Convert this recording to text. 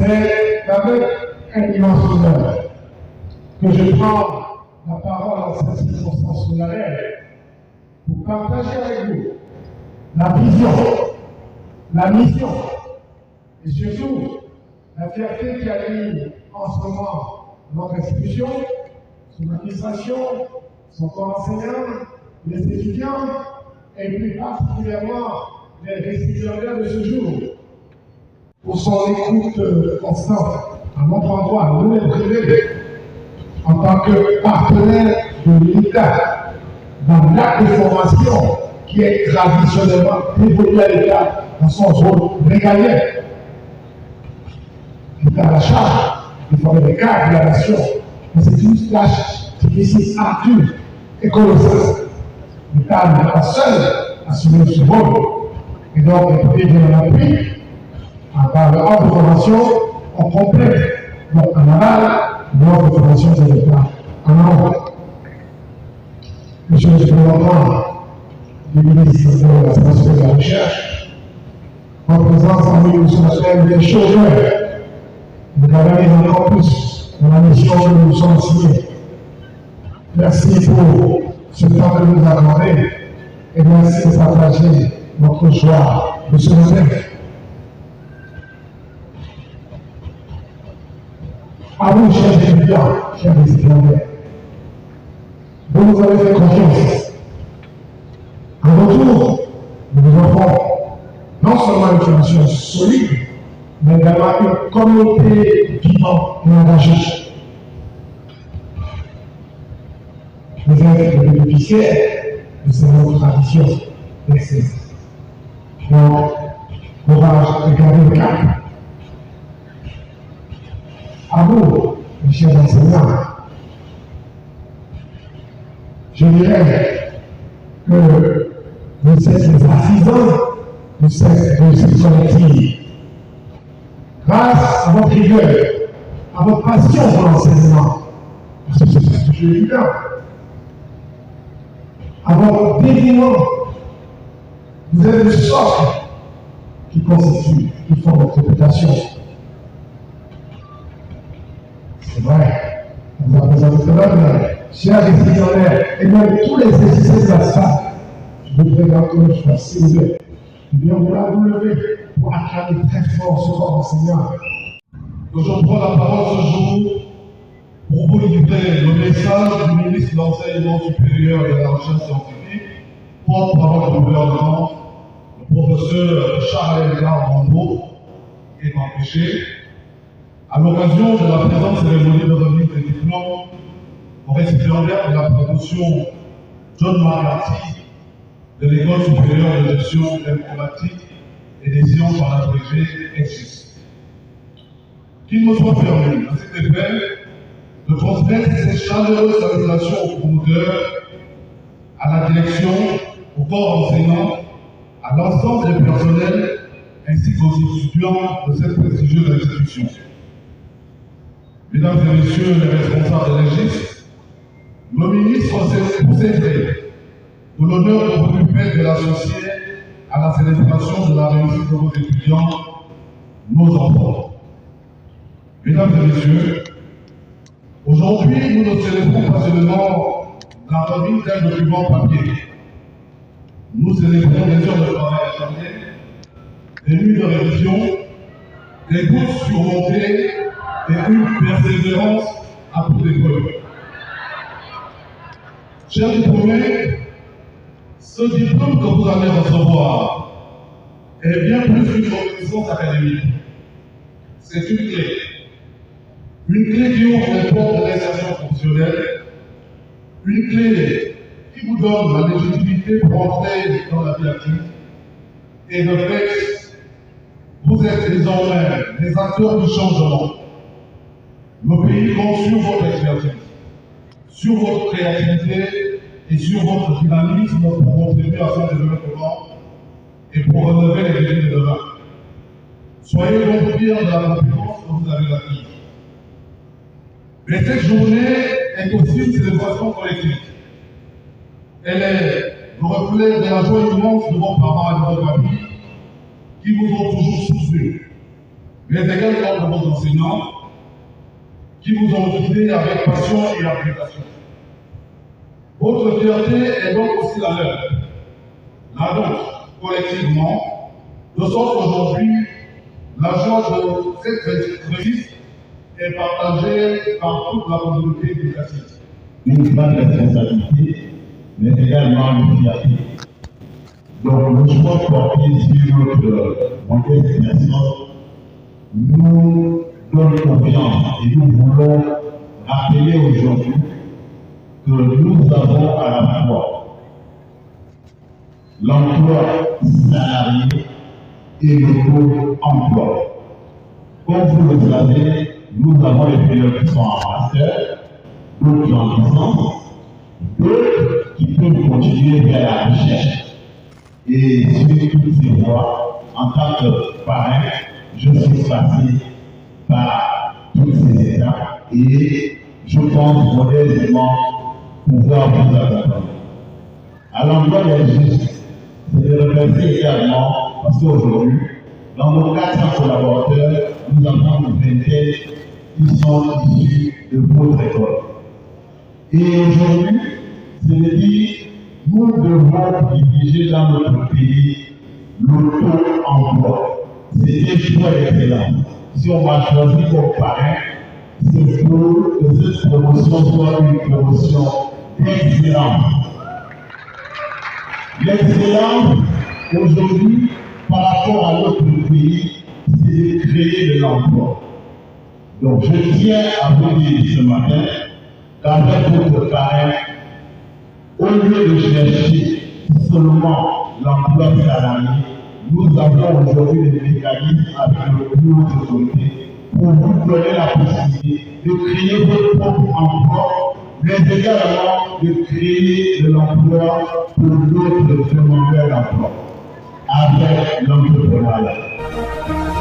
C'est avec un immense honneur que je prends la parole en cette circonstance solennelle pour partager avec vous la vision, la mission et surtout la fierté qui anime en ce moment notre institution, son administration, son corps enseignant, les étudiants et plus particulièrement les récipiendaires de ce jour pour son écoute constante à notre endroit, nous les privés, en tant que partenaire de l'État dans l'acte de formation qui est traditionnellement dévolu à l'État dans son rôle régalien. L'État a la charge de former des cadres de la nation, mais c'est une tâche difficile, ardue et colossale. L'État n'est pas seul à assumer ce rôle, et donc les privés viennent en appui. Par le hors de formation, on complète, donc en aval, le hors de formation de l'État en amont. Monsieur le représentant du ministre de la Formation et de la Recherche, représente en nous ce qu'on appelle des chauffeurs, de travailler encore plus dans la mission que nous sommes signés. Merci pour ce temps que vous nous accordez et merci de partager notre joie de ce matin. À vous, chers étudiants, chers récipiendaires, vous nous avez fait confiance. En retour, nous vous offrons non seulement une formation solide, mais également une communauté vivante et engagée. Vous êtes les bénéficiaires de cette tradition d'excellence. Donc, courage et gardez le cap. À vous, mes chers enseignants, je dirais que vous êtes les artisans de cette collective. Grâce à votre rigueur, à votre passion pour l'enseignement, parce que c'est toujours évident, à votre dévouement, vous êtes le socle qui constitue, qui forme votre réputation. C'est vrai, on vous a présenté tout à l'heure, mais chers récipiendaires, et même tous les exercices de la salle, je vous présente une fois, s'il vous plaît. Eh bien, on va vous lever pour acclamer très fort ce corps enseignant. Que je prends la parole ce jour pour vous livrer le message du ministre de l'Enseignement supérieur et de la Recherche scientifique, porte-parole du gouvernement, le professeur Charles-Edgar Rambaud, qui est empêché, à l'occasion de la présente cérémonie de remise des diplômes aux récipiendaires de la promotion John Marty de l'École supérieure de gestion informatique et des sciences par l'abrégé EGIS. Qu'il me soit permis, à cet effet, de transmettre ces chaleureuses salutations aux promoteurs, à la direction, au corps enseignant, à l'ensemble des personnels ainsi qu'aux étudiants de cette prestigieuse institution. Mesdames et messieurs les responsables de l'EGIS, le ministre s'est fait pour l'honneur de vous permettre de l'associer à la célébration de la réussite de vos étudiants, nos enfants. Mesdames et messieurs, aujourd'hui, nous ne célébrons pas seulement la remise d'un document papier. Nous célébrons des heures de travail acharnées, des nuits de révision, des gouttes surmontées et une persévérance à toute épreuve. Chers diplômés, ce diplôme que vous allez recevoir est bien plus qu'une reconnaissance académique. C'est une clé. Une clé qui ouvre les portes de l'insertion fonctionnelle. Une clé qui vous donne la légitimité pour entrer dans la vie active. Et de fait, vous êtes désormais les acteurs du changement. Le pays compte sur votre expertise, sur votre créativité et sur votre dynamisme pour contribuer à son développement et pour relever les défis de demain. Soyez donc fiers de la compétence que vous avez acquise. Mais cette journée est aussi une célébration collective. Elle est le reflet de la joie immense de vos parents et de vos familles qui vous ont toujours soutenus. mais également de vos enseignants qui vous ont guidé avec passion et application. Votre fierté est donc aussi la leur, la nôtre, collectivement, de sorte qu'aujourd'hui, la joie de cette réussite est partagée par toute la communauté éducative. Une grande responsabilité, mais également une fierté. Donc, le choix porté sur notre modeste personne nous donne confiance et nous voulons rappeler aujourd'hui que nous avons à la fois l'emploi salarié et l'auto-emploi. Comme vous le savez, nous avons les filières qui sont en master, d'autres en licence, d'autres qui peuvent continuer vers la recherche. Et suivre toutes ces voies, en tant que parrain, je suis passé par toutes ces étapes et je pense modestement pouvoir vous accompagner. À l'endroit des justes, c'est de remercier également, parce qu'aujourd'hui, dans nos 400 collaborateurs, nous avons une vingtaine qui sont issus de votre école. Et aujourd'hui, c'est de dire, nous devons privilégier dans notre pays l'auto-emploi. C'est un choix excellent. Si on m'a choisi comme parrain, c'est pour que cette promotion soit une promotion d'excellence. L'excellence, aujourd'hui, par rapport à notre pays, c'est de créer de l'emploi. Donc, je tiens à vous dire ce matin qu'avec votre parrain, au lieu de chercher seulement l'emploi salarié, nous avons aujourd'hui des mécanismes avec le plus haut autorité pour vous donner la possibilité de créer votre propre emploi, mais également de créer de l'emploi pour d'autres demandeurs d'emploi avec l'entrepreneuriat.